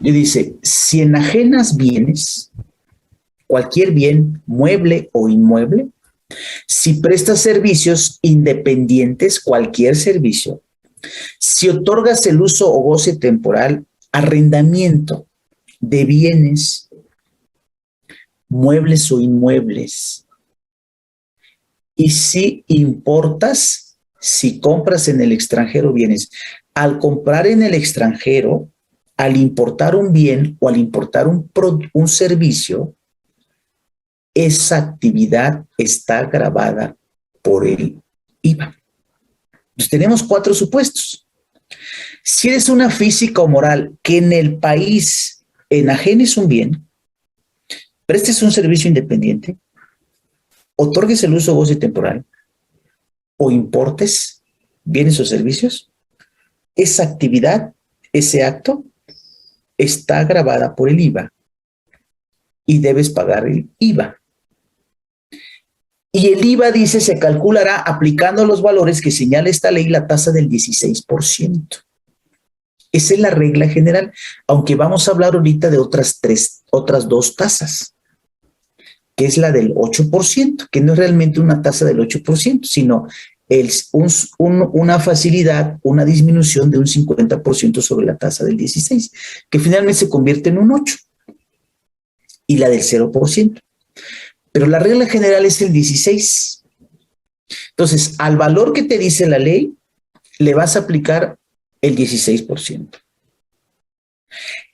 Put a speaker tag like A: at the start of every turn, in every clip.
A: Y dice, si enajenas bienes, cualquier bien, mueble o inmueble, si prestas servicios independientes, cualquier servicio, si otorgas el uso o goce temporal, arrendamiento de bienes, muebles o inmuebles, y si importas, si compras en el extranjero bienes, al comprar en el extranjero, al importar un bien o al importar un servicio, esa actividad está gravada por el IVA. Entonces, tenemos 4 supuestos. Si eres una física o moral que en el país enajenes un bien, prestes un servicio independiente, otorgues el uso o goce temporal, o importes bienes o servicios, esa actividad, ese acto, está gravada por el IVA y debes pagar el IVA. Y el IVA, dice, se calculará aplicando los valores que señala esta ley, la tasa del 16%. Esa es la regla general, aunque vamos a hablar ahorita de otras 2 tasas, que es la del 8%, que no es realmente una tasa del 8%, sino una facilidad, una disminución de un 50% sobre la tasa del 16%, que finalmente se convierte en un 8%, y la del 0%. Pero la regla general es el 16%. Entonces, al valor que te dice la ley, le vas a aplicar el 16%.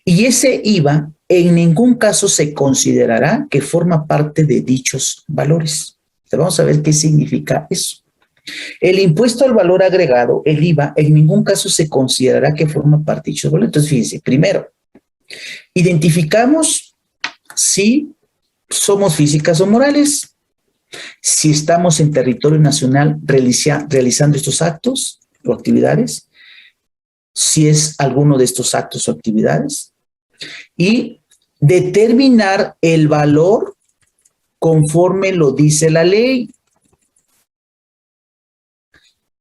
A: Y ese IVA en ningún caso se considerará que forma parte de dichos valores. Entonces, vamos a ver qué significa eso. El impuesto al valor agregado, el IVA, en ningún caso se considerará que forma parte de dichos valores. Entonces, fíjense, primero, identificamos si somos físicas o morales, si estamos en territorio nacional realizando estos actos o actividades, si es alguno de estos actos o actividades, y determinar el valor conforme lo dice la ley.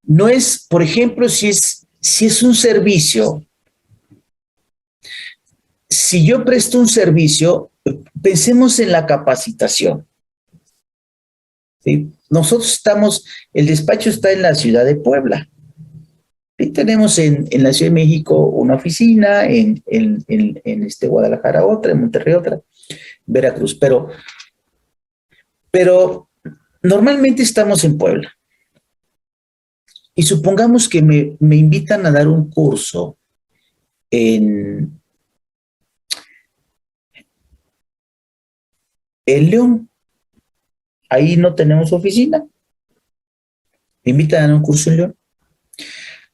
A: No es, por ejemplo, si es un servicio, si yo presto un servicio, pensemos en la capacitación. ¿Sí? Nosotros el despacho está en la ciudad de Puebla. Y tenemos en la Ciudad de México una oficina, en Guadalajara otra, en Monterrey otra, Veracruz. Pero normalmente estamos en Puebla. Y supongamos que me invitan a dar un curso en León. Ahí no tenemos oficina. Me invitan a dar un curso en León.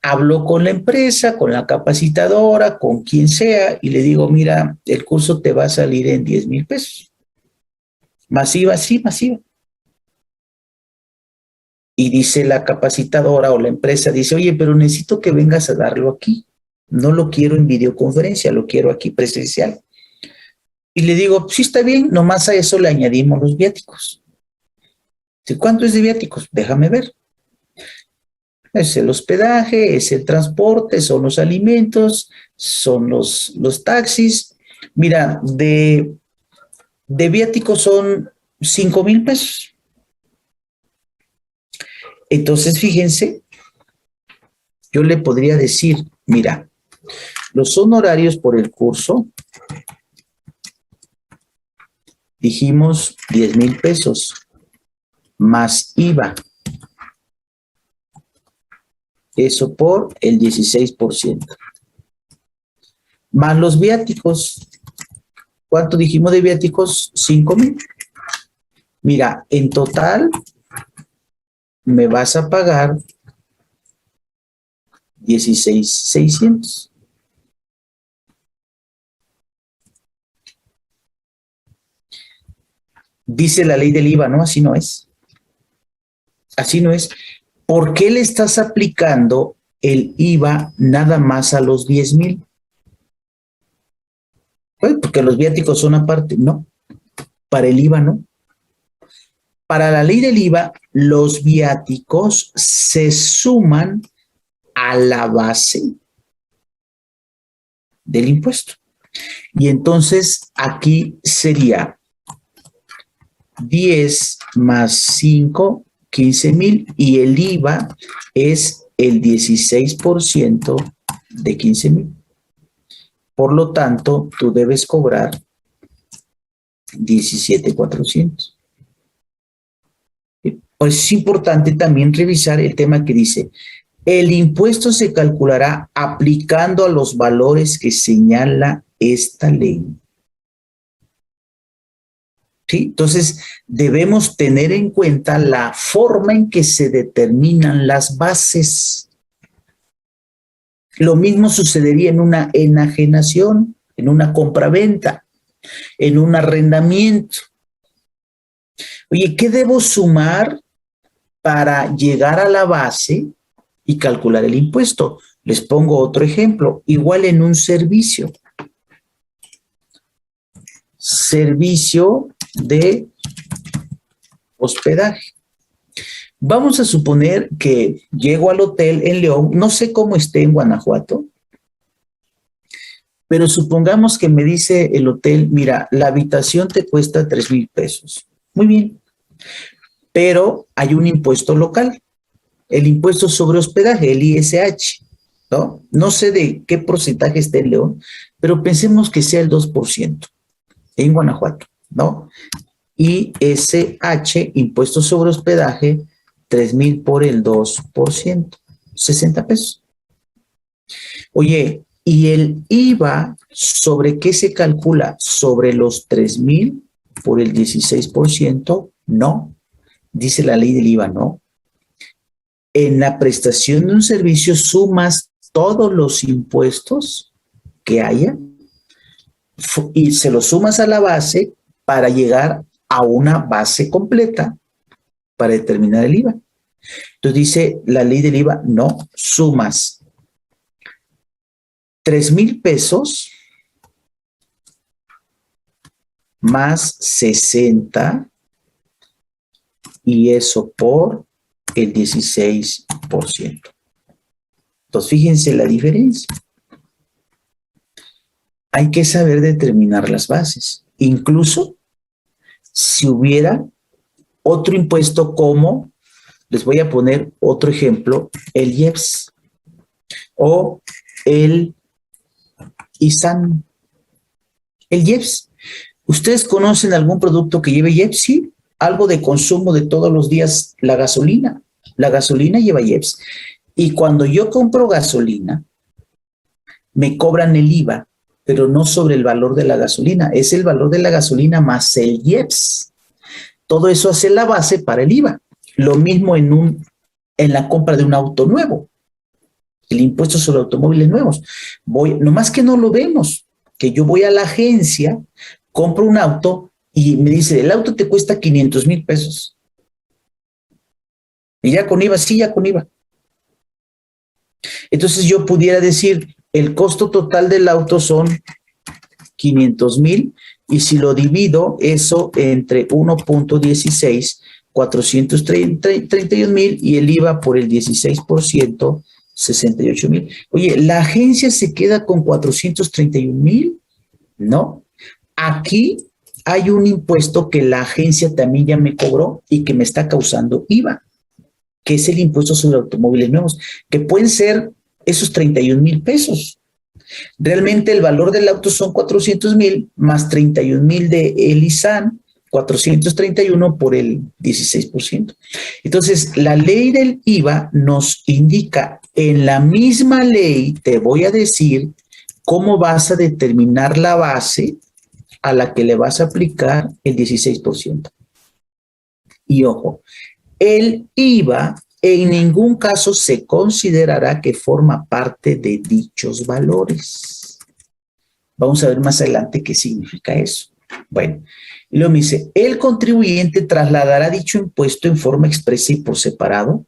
A: Hablo con la empresa, con la capacitadora, con quien sea, y le digo, mira, el curso te va a salir en 10,000 pesos. Masiva, sí, masiva. Y dice la capacitadora o la empresa, dice, oye, pero necesito que vengas a darlo aquí. No lo quiero en videoconferencia, lo quiero aquí presencial. Y le digo, sí, está bien, nomás a eso le añadimos los viáticos. ¿Cuánto es de viáticos? Déjame ver. Es el hospedaje, es el transporte, son los alimentos, son los taxis. Mira, de viáticos son 5,000 pesos. Entonces, fíjense, yo le podría decir, mira, los honorarios por el curso, dijimos 10,000 pesos, más IVA. Eso por el 16%. Más los viáticos. ¿Cuánto dijimos de viáticos? 5,000. Mira, en total me vas a pagar 16,600. Dice la ley del IVA, ¿no? Así no es. Así no es. ¿Por qué le estás aplicando el IVA nada más a los 10,000? Pues porque los viáticos son aparte. No, para el IVA no. Para la ley del IVA, los viáticos se suman a la base del impuesto. Y entonces aquí sería 10 más 5, 15,000, y el IVA es el 16% de 15,000. Por lo tanto, tú debes cobrar 17,400. Pues es importante también revisar el tema que dice, el impuesto se calculará aplicando a los valores que señala esta ley. ¿Sí? Entonces, debemos tener en cuenta la forma en que se determinan las bases. Lo mismo sucedería en una enajenación, en una compraventa, en un arrendamiento. Oye, ¿qué debo sumar para llegar a la base y calcular el impuesto? Les pongo otro ejemplo, igual en un servicio. Servicio de hospedaje. Vamos a suponer que llego al hotel en León, no sé cómo esté en Guanajuato, pero supongamos que me dice el hotel, mira, la habitación te cuesta 3,000 pesos. Muy bien, pero hay un impuesto local, el impuesto sobre hospedaje, el ISH, ¿no? No sé de qué porcentaje está en León, pero pensemos que sea el 2% en Guanajuato, ¿no? ISH, impuesto sobre hospedaje, 3,000 por el 2%, 60 pesos. Oye, ¿y el IVA sobre qué se calcula? ¿Sobre los 3,000 por el 16%? No. Dice la ley del IVA, no. En la prestación de un servicio sumas todos los impuestos que haya y se los sumas a la base para llegar a una base completa para determinar el IVA. Entonces dice la ley del IVA, no, sumas 3,000 pesos más 60 y eso por el 16%. Entonces fíjense la diferencia. Hay que saber determinar las bases. Incluso si hubiera otro impuesto como, les voy a poner otro ejemplo, el IEPS o el ISAN. El IEPS. ¿Ustedes conocen algún producto que lleve IEPS? Sí, algo de consumo de todos los días, la gasolina. La gasolina lleva IEPS. Y cuando yo compro gasolina, me cobran el IVA, pero no sobre el valor de la gasolina, es el valor de la gasolina más el IEPS. Todo eso hace la base para el IVA. Lo mismo en la compra de un auto nuevo, el impuesto sobre automóviles nuevos. Nomás que no lo vemos, que yo voy a la agencia, compro un auto y me dice, el auto te cuesta 500,000 pesos. Y ya con IVA, sí, ya con IVA. Entonces yo pudiera decir, el costo total del auto son 500,000 y si lo divido eso entre 1.16, 431,000 y el IVA por el 16%, 68,000. Oye, ¿la agencia se queda con 431,000? No. Aquí hay un impuesto que la agencia también ya me cobró y que me está causando IVA, que es el impuesto sobre automóviles nuevos, que pueden ser esos 31,000 pesos. Realmente el valor del auto son 400,000 más 31,000 de el ISAN, 431 por el 16%. Entonces, la ley del IVA nos indica, en la misma ley te voy a decir cómo vas a determinar la base a la que le vas a aplicar el 16%. Y ojo, el IVA en ningún caso se considerará que forma parte de dichos valores. Vamos a ver más adelante qué significa eso. Bueno, y luego me dice, el contribuyente trasladará dicho impuesto en forma expresa y por separado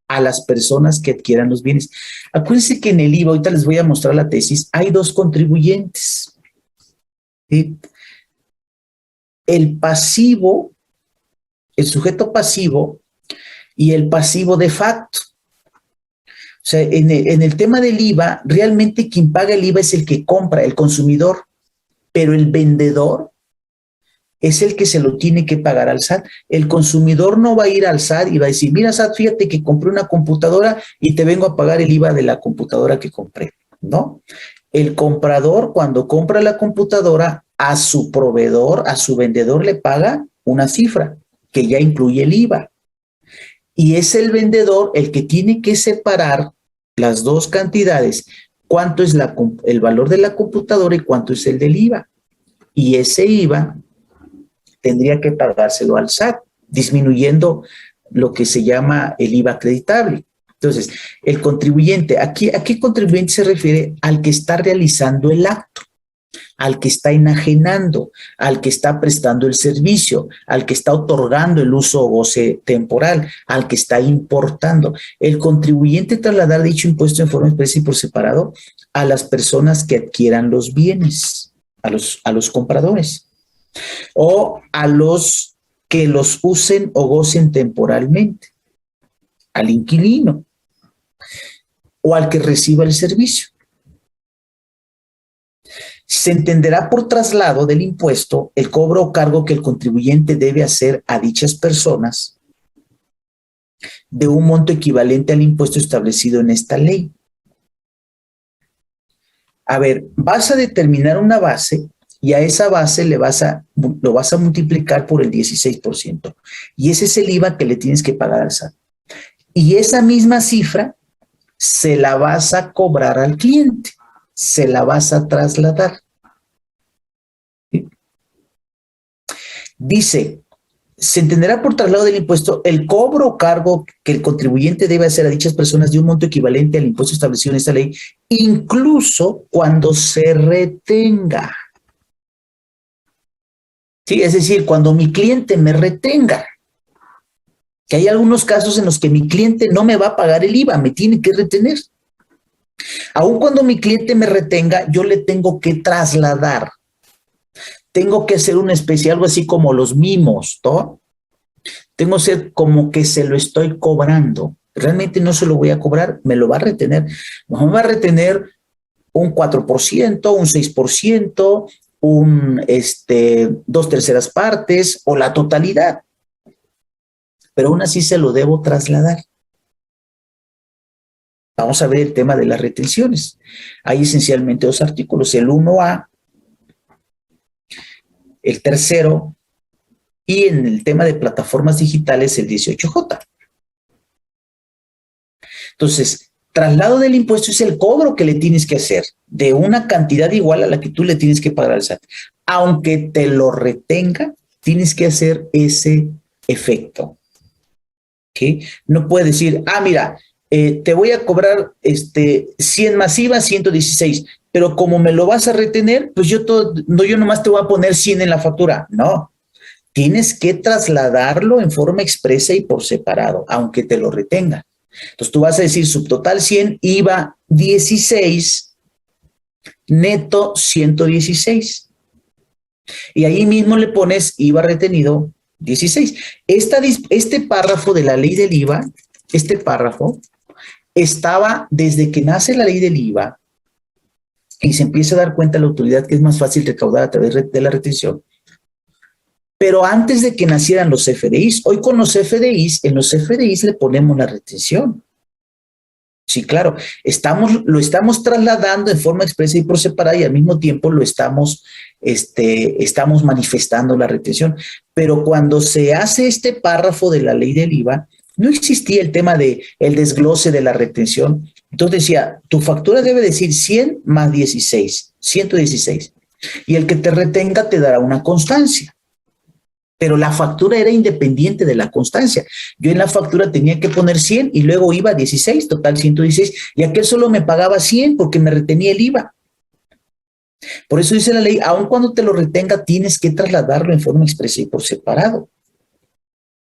A: a las personas que adquieran los bienes. Acuérdense que en el IVA, ahorita les voy a mostrar la tesis, hay dos contribuyentes. ¿Sí? El pasivo, el sujeto pasivo y el pasivo de facto. sea, en el tema del IVA, realmente quien paga el IVA es el que compra, el consumidor, pero el vendedor es el que se lo tiene que pagar al SAT. El consumidor no va a ir al SAT y va a decir, mira SAT, fíjate que compré una computadora y te vengo a pagar el IVA de la computadora que compré, ¿no? El comprador, cuando compra la computadora, a su proveedor, a su vendedor le paga una cifra que ya incluye el IVA. Y es el vendedor el que tiene que separar las dos cantidades, cuánto es el valor de la computadora y cuánto es el del IVA. Y ese IVA tendría que pagárselo al SAT, disminuyendo lo que se llama el IVA acreditable. Entonces, el contribuyente, ¿a qué contribuyente se refiere? Al que está realizando el acto, al que está enajenando, al que está prestando el servicio, al que está otorgando el uso o goce temporal, al que está importando. El contribuyente trasladar dicho impuesto en forma expresa y por separado a las personas que adquieran los bienes, a los compradores, o a los que los usen o gocen temporalmente, al inquilino o al que reciba el servicio. Se entenderá por traslado del impuesto el cobro o cargo que el contribuyente debe hacer a dichas personas de un monto equivalente al impuesto establecido en esta ley. A ver, vas a determinar una base y a esa base lo vas a multiplicar por el 16%. Y ese es el IVA que le tienes que pagar al SAT. Y esa misma cifra se la vas a cobrar al cliente, se la vas a trasladar. ¿Sí? Dice, se entenderá por traslado del impuesto el cobro o cargo que el contribuyente debe hacer a dichas personas de un monto equivalente al impuesto establecido en esta ley, incluso cuando se retenga. Sí, es decir, cuando mi cliente me retenga, que hay algunos casos en los que mi cliente no me va a pagar el IVA, me tiene que retener. Aun cuando mi cliente me retenga, yo le tengo que trasladar. Tengo que hacer una especie, algo así como los mimos, ¿no? Tengo que ser como que se lo estoy cobrando. Realmente no se lo voy a cobrar, me lo va a retener. Me va a retener un 4%, un 6%, dos terceras partes o la totalidad. Pero aún así se lo debo trasladar. Vamos a ver el tema de las retenciones. Hay esencialmente dos artículos, el 1A, el tercero, y en el tema de plataformas digitales, el 18J. Entonces, traslado del impuesto es el cobro que le tienes que hacer de una cantidad igual a la que tú le tienes que pagar al SAT. Aunque te lo retenga, tienes que hacer ese efecto. ¿Okay? No puedes decir, mira, te voy a cobrar 100 más IVA, 116, pero como me lo vas a retener, pues yo nomás te voy a poner 100 en la factura. No, tienes que trasladarlo en forma expresa y por separado, aunque te lo retenga. Entonces tú vas a decir subtotal 100, IVA 16, neto 116. Y ahí mismo le pones IVA retenido 16. Este párrafo de la ley del IVA, este párrafo, estaba desde que nace la ley del IVA y se empieza a dar cuenta la autoridad que es más fácil recaudar a través de la retención. Pero antes de que nacieran los FDIs, hoy con los FDIs, en los FDIs le ponemos la retención. Sí, claro, lo estamos trasladando en forma expresa y por separada y al mismo tiempo lo estamos manifestando la retención. Pero cuando se hace este párrafo de la ley del IVA, no existía el tema de el desglose de la retención. Entonces decía, tu factura debe decir 100 más 16, 116. Y el que te retenga te dará una constancia. Pero la factura era independiente de la constancia. Yo en la factura tenía que poner 100 y luego IVA 16, total 116. Y aquel solo me pagaba 100 porque me retenía el IVA. Por eso dice la ley, aun cuando te lo retenga, tienes que trasladarlo en forma expresa y por separado.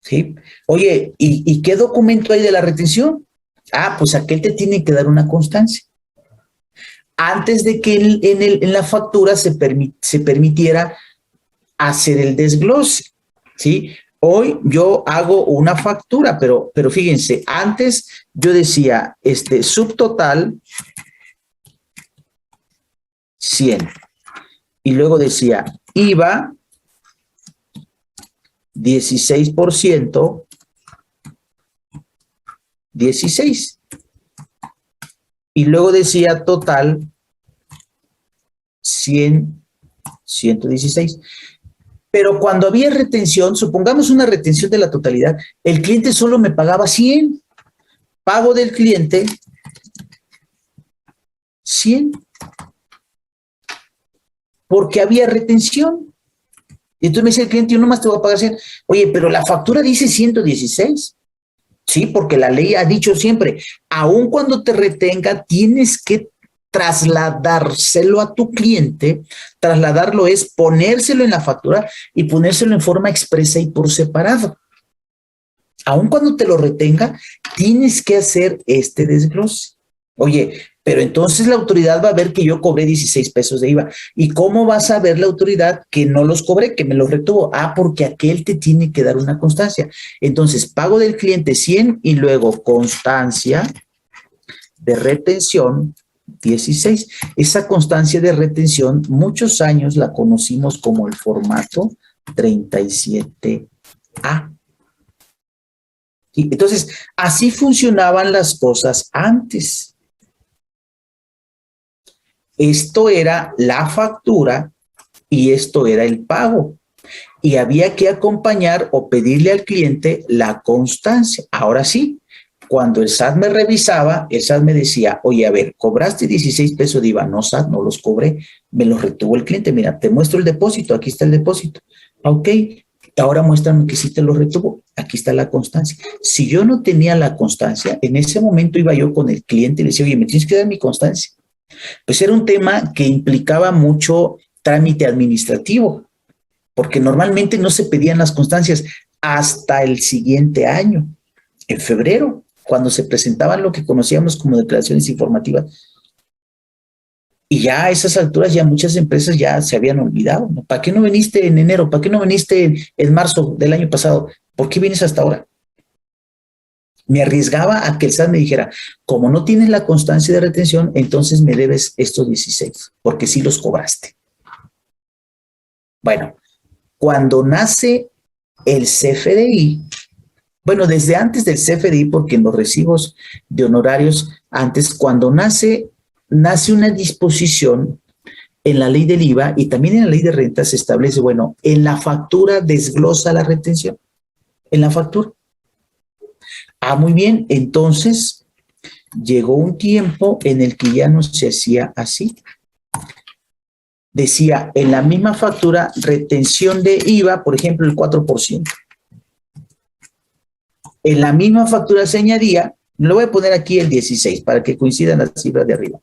A: ¿Sí? Oye, ¿y qué documento hay de la retención? Pues aquel te tiene que dar una constancia. Antes de que en la factura se permitiera hacer el desglose, ¿sí? Hoy yo hago una factura, pero fíjense, antes yo decía, subtotal 100. Y luego decía IVA 16%, 16. Y luego decía total 100, 116. Pero cuando había retención, supongamos una retención de la totalidad, el cliente solo me pagaba 100. Pago del cliente 100. Porque había retención. Y entonces me dice el cliente, yo nomás te voy a pagar 100. Oye, pero la factura dice 116. Sí, porque la ley ha dicho siempre, aun cuando te retenga, tienes que trasladárselo a tu cliente. Trasladarlo es ponérselo en la factura y ponérselo en forma expresa y por separado. Aun cuando te lo retenga, tienes que hacer este desglose. Oye, pero entonces la autoridad va a ver que yo cobré 16 pesos de IVA. ¿Y cómo va a saber la autoridad que no los cobré, que me los retuvo? Ah, porque aquel te tiene que dar una constancia. Entonces, pago del cliente 100 y luego constancia de retención 16. Esa constancia de retención, muchos años la conocimos como el formato 37A. Entonces, así funcionaban las cosas antes. Esto era la factura y esto era el pago. Y había que acompañar o pedirle al cliente la constancia. Ahora sí, cuando el SAT me revisaba, el SAT me decía, oye, a ver, cobraste 16 pesos de IVA. No, SAT, no los cobré, me los retuvo el cliente. Mira, te muestro el depósito, aquí está el depósito. Ok, ahora muéstrame que sí te lo retuvo. Aquí está la constancia. Si yo no tenía la constancia, en ese momento iba yo con el cliente y le decía, oye, me tienes que dar mi constancia. Pues era un tema que implicaba mucho trámite administrativo, porque normalmente no se pedían las constancias hasta el siguiente año, en febrero, cuando se presentaban lo que conocíamos como declaraciones informativas. Y ya a esas alturas ya muchas empresas ya se habían olvidado, ¿no? ¿Para qué no viniste en enero? ¿Para qué no viniste en marzo del año pasado? ¿Por qué vienes hasta ahora? Me arriesgaba a que el SAT me dijera, como no tienes la constancia de retención, entonces me debes estos 16, porque sí los cobraste. Bueno, cuando nace el CFDI, bueno, desde antes del CFDI, porque en los recibos de honorarios, antes, cuando nace una disposición en la ley del IVA y también en la ley de rentas se establece, bueno, en la factura desglosa la retención, en la factura. Ah, muy bien, entonces llegó un tiempo en el que ya no se hacía así. Decía, en la misma factura, retención de IVA, por ejemplo, el 4%. En la misma factura se añadía, le voy a poner aquí el 16 para que coincidan las cifras de arriba.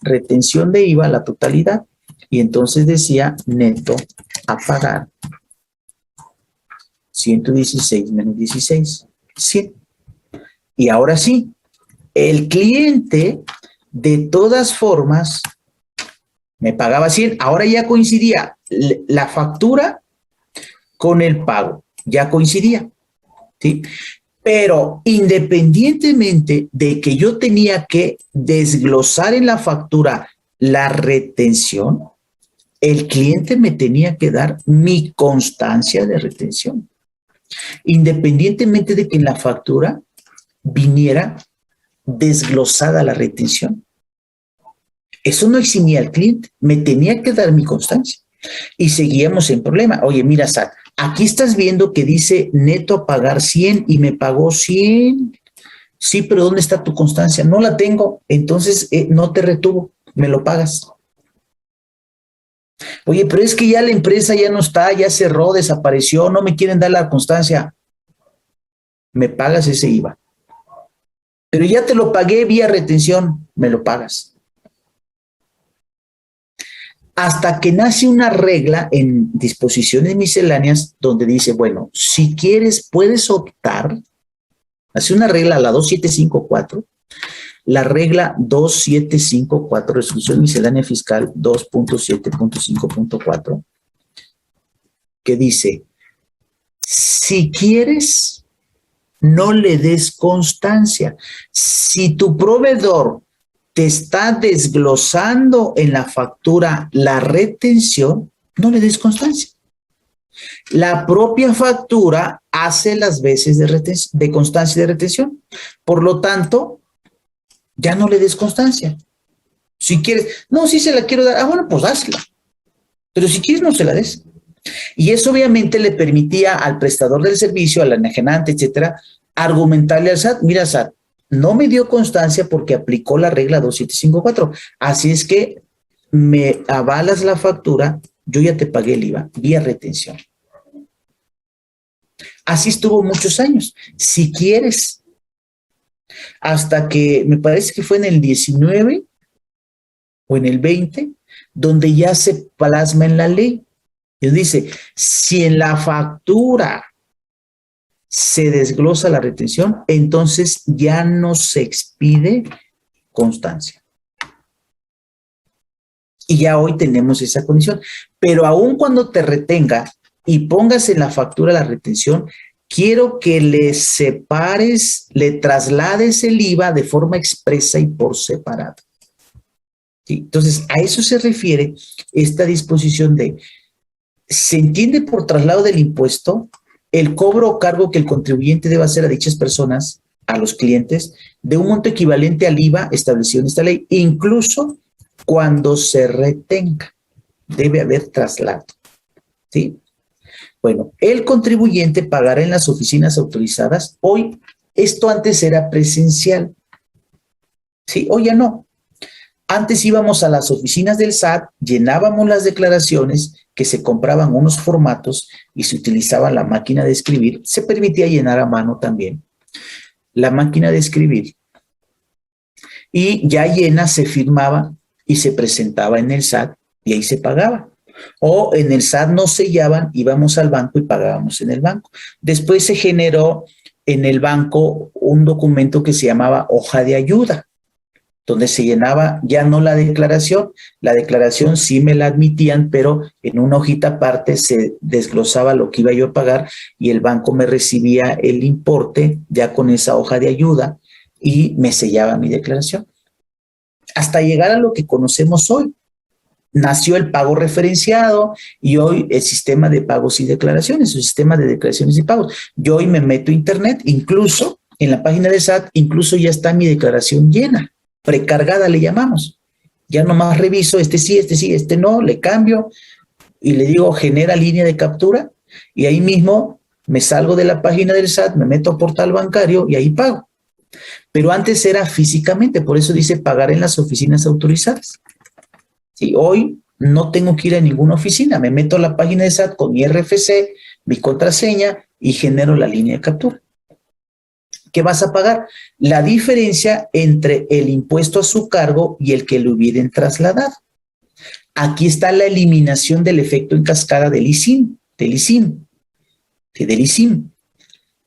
A: Retención de IVA, la totalidad, y entonces decía neto a pagar 116 menos 16, 100. Y ahora sí, el cliente de todas formas me pagaba 100, ahora ya coincidía la factura con el pago, ya coincidía, ¿sí? Pero independientemente de que yo tenía que desglosar en la factura la retención, el cliente me tenía que dar mi constancia de retención. Independientemente de que en la factura viniera desglosada la retención. Eso no eximía al cliente, me tenía que dar mi constancia. Y seguíamos en problema. Oye, mira, SAT, aquí estás viendo que dice neto a pagar 100 y me pagó 100. Sí, pero ¿dónde está tu constancia? No la tengo, entonces no te retuvo, me lo pagas. Oye, pero es que ya la empresa ya no está, ya cerró, desapareció, no me quieren dar la constancia. Me pagas ese IVA. Pero ya te lo pagué vía retención, me lo pagas. Hasta que nace una regla en disposiciones misceláneas donde dice, bueno, si quieres, puedes optar, hace una regla, la 2754, la regla 2754, resolución miscelánea fiscal 2.7.5.4, que dice, si quieres, no le des constancia. Si tu proveedor te está desglosando en la factura la retención, no le des constancia. La propia factura hace las veces de constancia y de retención. Por lo tanto, ya no le des constancia. Si quieres, no, si se la quiero dar, bueno, pues dásela. Pero si quieres, no se la des. Y eso obviamente le permitía al prestador del servicio, al enajenante, etcétera, argumentarle al SAT, mira SAT, no me dio constancia porque aplicó la regla 2754. Así es que me avalas la factura, yo ya te pagué el IVA vía retención. Así estuvo muchos años. Si quieres, hasta que me parece que fue en el 19 o en el 20, donde ya se plasma en la ley. Y dice, si en la factura se desglosa la retención, entonces ya no se expide constancia. Y ya hoy tenemos esa condición. Pero aun cuando te retenga y pongas en la factura la retención, quiero que le separes, le traslades el IVA de forma expresa y por separado. ¿Sí? Entonces, a eso se refiere esta disposición de, se entiende por traslado del impuesto el cobro o cargo que el contribuyente debe hacer a dichas personas, a los clientes, de un monto equivalente al IVA establecido en esta ley, incluso cuando se retenga. Debe haber traslado. ¿Sí? Bueno, el contribuyente pagará en las oficinas autorizadas. Hoy, esto antes era presencial. ¿Sí? Hoy ya no. Antes íbamos a las oficinas del SAT, llenábamos las declaraciones, que se compraban unos formatos y se utilizaba la máquina de escribir. Se permitía llenar a mano también la máquina de escribir. Y ya llena se firmaba y se presentaba en el SAT y ahí se pagaba. O en el SAT no sellaban, íbamos al banco y pagábamos en el banco. Después se generó en el banco un documento que se llamaba hoja de ayuda, donde se llenaba ya no la declaración sí me la admitían, pero en una hojita aparte se desglosaba lo que iba yo a pagar y el banco me recibía el importe ya con esa hoja de ayuda y me sellaba mi declaración. Hasta llegar a lo que conocemos hoy. Nació el pago referenciado y hoy el sistema de pagos y declaraciones, el sistema de declaraciones y pagos. Yo hoy me meto a internet, incluso en la página de SAT, incluso ya está mi declaración llena. Precargada le llamamos. Ya nomás reviso, este sí, este no, le cambio y le digo genera línea de captura y ahí mismo me salgo de la página del SAT, me meto a portal bancario y ahí pago. Pero antes era físicamente, por eso dice pagar en las oficinas autorizadas. Sí, hoy no tengo que ir a ninguna oficina, me meto a la página de SAT con mi RFC, mi contraseña y genero la línea de captura. ¿Qué vas a pagar? La diferencia entre el impuesto a su cargo y el que le hubieran trasladado. Aquí está la eliminación del efecto en cascada del ISIM.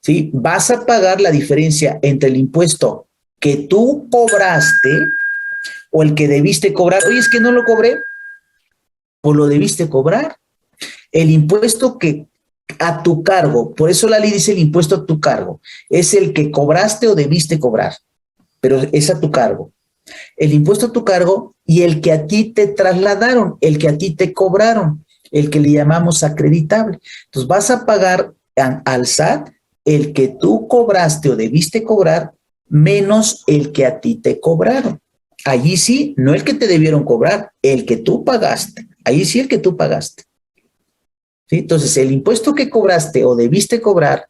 A: ¿Sí? Vas a pagar la diferencia entre el impuesto que tú cobraste o el que debiste cobrar. Oye, es que no lo cobré, pues lo debiste cobrar. El impuesto que a tu cargo, por eso la ley dice el impuesto a tu cargo, es el que cobraste o debiste cobrar, pero es a tu cargo. El impuesto a tu cargo y el que a ti te trasladaron, el que a ti te cobraron, el que le llamamos acreditable. Entonces vas a pagar al SAT el que tú cobraste o debiste cobrar menos el que a ti te cobraron. Allí sí, no el que te debieron cobrar, el que tú pagaste. Allí sí el que tú pagaste. ¿Sí? Entonces, el impuesto que cobraste o debiste cobrar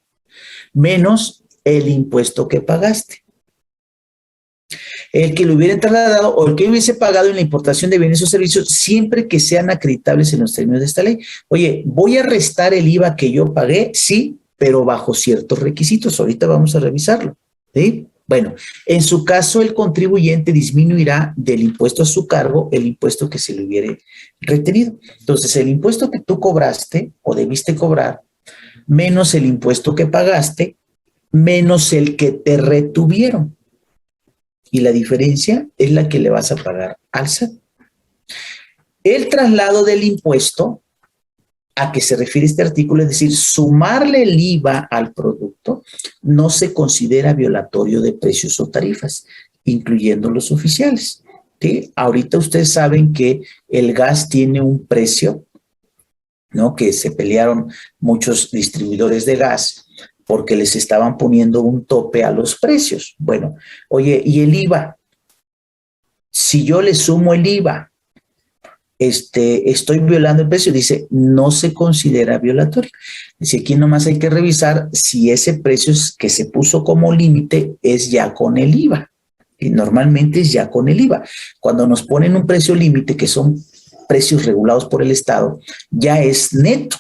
A: menos el impuesto que pagaste. El que lo hubiera trasladado o el que hubiese pagado en la importación de bienes o servicios siempre que sean acreditables en los términos de esta ley. Oye, ¿voy a restar el IVA que yo pagué? Sí, pero bajo ciertos requisitos. Ahorita vamos a revisarlo. ¿Sí? Bueno, en su caso, el contribuyente disminuirá del impuesto a su cargo el impuesto que se le hubiere retenido. Entonces, el impuesto que tú cobraste o debiste cobrar, menos el impuesto que pagaste, menos el que te retuvieron. Y la diferencia es la que le vas a pagar al SAT. El traslado del impuesto a qué se refiere este artículo, es decir, sumarle el IVA al producto no se considera violatorio de precios o tarifas, incluyendo los oficiales. ¿Sí? Ahorita ustedes saben que el gas tiene un precio, ¿no? Que se pelearon muchos distribuidores de gas porque les estaban poniendo un tope a los precios. Bueno, oye, ¿y el IVA? Si yo le sumo el IVA, estoy violando el precio. Dice, no se considera violatorio. Dice, aquí nomás hay que revisar si ese precio que se puso como límite es ya con el IVA. Y normalmente es ya con el IVA. Cuando nos ponen un precio límite, que son precios regulados por el Estado, ya es neto.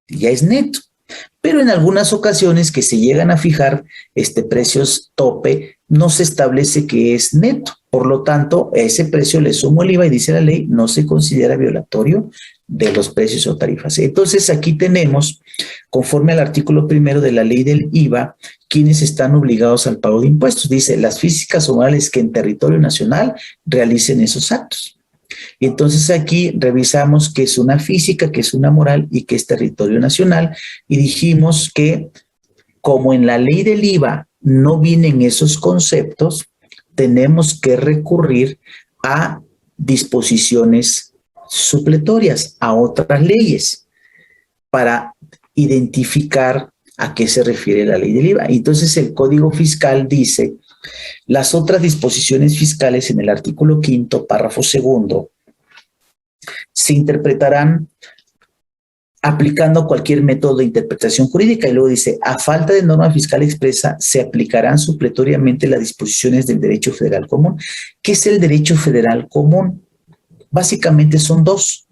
A: Ya es neto. Pero en algunas ocasiones que se llegan a fijar precios tope, no se establece que es neto. Por lo tanto, a ese precio le sumo el IVA y dice la ley, no se considera violatorio de los precios o tarifas. Entonces, aquí tenemos, conforme al artículo 1 de la ley del IVA, quienes están obligados al pago de impuestos. Dice, las físicas o morales que en territorio nacional realicen esos actos. Y entonces aquí revisamos qué es una física, qué es una moral y qué es territorio nacional. Y dijimos que como en la ley del IVA no vienen esos conceptos, tenemos que recurrir a disposiciones supletorias, a otras leyes, para identificar a qué se refiere la ley del IVA. Entonces el Código Fiscal dice, las otras disposiciones fiscales en el artículo 5, párrafo 2, se interpretarán aplicando cualquier método de interpretación jurídica. Y luego dice, a falta de norma fiscal expresa, se aplicarán supletoriamente las disposiciones del derecho federal común. ¿Qué es el derecho federal común? Básicamente son dos,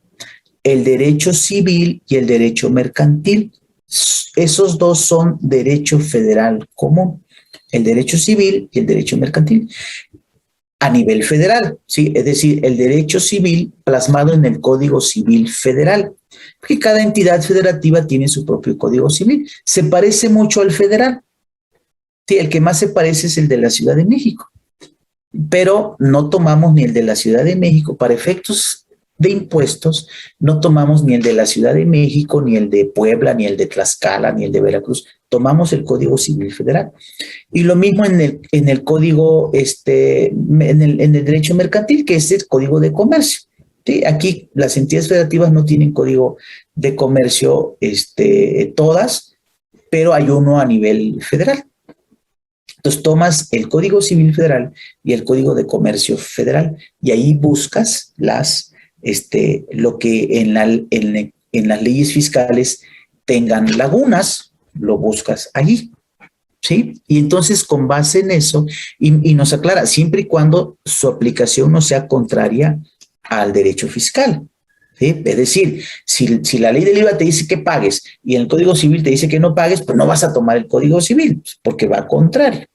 A: el derecho civil y el derecho mercantil. Esos dos son derecho federal común, el derecho civil y el derecho mercantil. A nivel federal, ¿sí? Es decir, el derecho civil plasmado en el Código Civil Federal, porque cada entidad federativa tiene su propio Código Civil. Se parece mucho al federal. Sí, el que más se parece es el de la Ciudad de México, pero no tomamos ni el de la Ciudad de México para efectos de impuestos, no tomamos ni el de la Ciudad de México, ni el de Puebla, ni el de Tlaxcala, ni el de Veracruz, tomamos el Código Civil Federal. Y lo mismo en el código, en el derecho mercantil, que es el Código de Comercio. ¿Sí? Aquí las entidades federativas no tienen código de comercio todas, pero hay uno a nivel federal. Entonces tomas el Código Civil Federal y el Código de Comercio Federal y ahí buscas lo que en las leyes fiscales tengan lagunas, lo buscas allí. ¿Sí? Y entonces con base en eso, y nos aclara, siempre y cuando su aplicación no sea contraria al derecho fiscal. ¿Sí? Es decir, si la ley del IVA te dice que pagues y en el Código Civil te dice que no pagues, pues no vas a tomar el Código Civil, porque va contrario.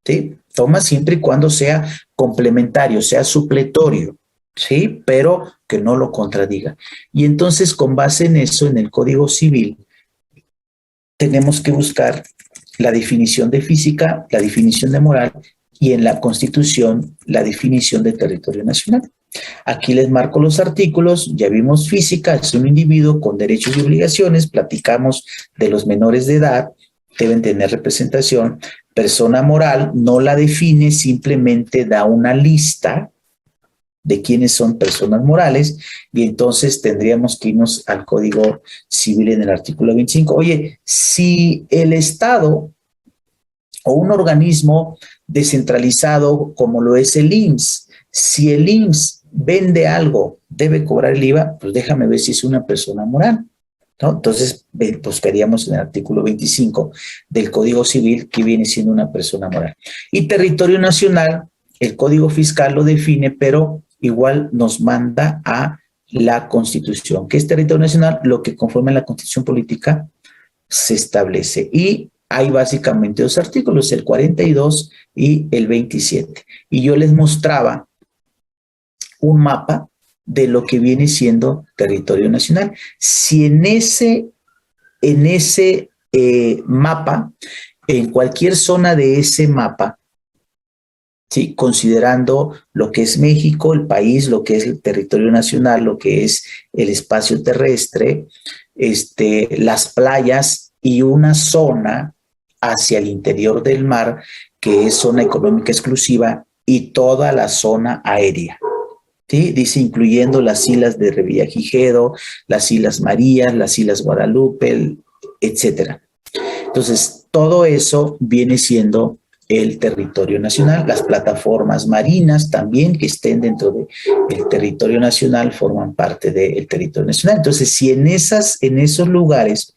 A: ¿Sí? Toma siempre y cuando sea complementario, sea supletorio, ¿sí? Pero que no lo contradiga. Y entonces con base en eso, en el Código Civil, tenemos que buscar la definición de física, la definición de moral y en la Constitución la definición de territorio nacional. Aquí les marco los artículos, ya vimos física, es un individuo con derechos y obligaciones, platicamos de los menores de edad, deben tener representación. Persona moral no la define, simplemente da una lista de quiénes son personas morales y entonces tendríamos que irnos al Código Civil en el artículo 25. Oye, si el Estado o un organismo descentralizado como lo es el IMSS, si el IMSS vende algo, debe cobrar el IVA, pues déjame ver si es una persona moral, ¿no? Entonces buscaríamos en el artículo 25 del Código Civil que viene siendo una persona moral. Y territorio nacional, el Código Fiscal lo define, pero igual nos manda a la Constitución. ¿Qué es territorio nacional? Lo que conforme a la Constitución política se establece. Y hay básicamente dos artículos, el 42 y el 27. Y yo les mostraba un mapa de lo que viene siendo territorio nacional. Si en ese mapa, en cualquier zona de ese mapa, ¿sí? Considerando lo que es México, el país, lo que es el territorio nacional, lo que es el espacio terrestre, las playas y una zona hacia el interior del mar, que es zona económica exclusiva, y toda la zona aérea. ¿Sí? Dice, incluyendo las islas de Revillagigedo, las Islas Marías, las Islas Guadalupe, etcétera. Entonces, todo eso viene siendo el territorio nacional. Las plataformas marinas también que estén dentro del territorio nacional forman parte del territorio nacional. Entonces, si en esos lugares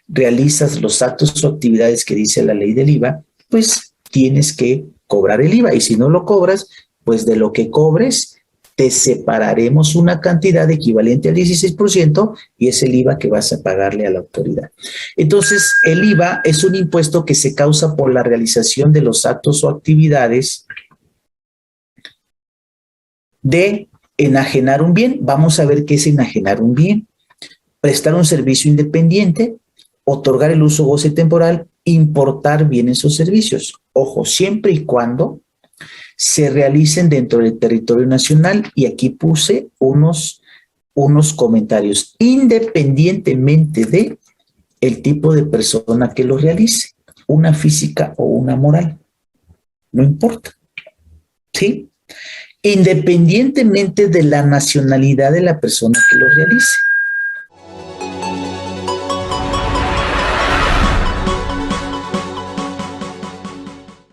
A: realizas los actos o actividades que dice la ley del IVA, pues tienes que cobrar el IVA. Y si no lo cobras, pues de lo que cobres, te separaremos una cantidad equivalente al 16% y es el IVA que vas a pagarle a la autoridad. Entonces, el IVA es un impuesto que se causa por la realización de los actos o actividades de enajenar un bien. Vamos a ver qué es enajenar un bien. Prestar un servicio independiente, otorgar el uso goce temporal, importar bienes o servicios. Ojo, siempre y cuando se realicen dentro del territorio nacional, y aquí puse unos comentarios, independientemente de el tipo de persona que lo realice, una física o una moral, no importa, ¿sí? Independientemente de la nacionalidad de la persona que lo realice.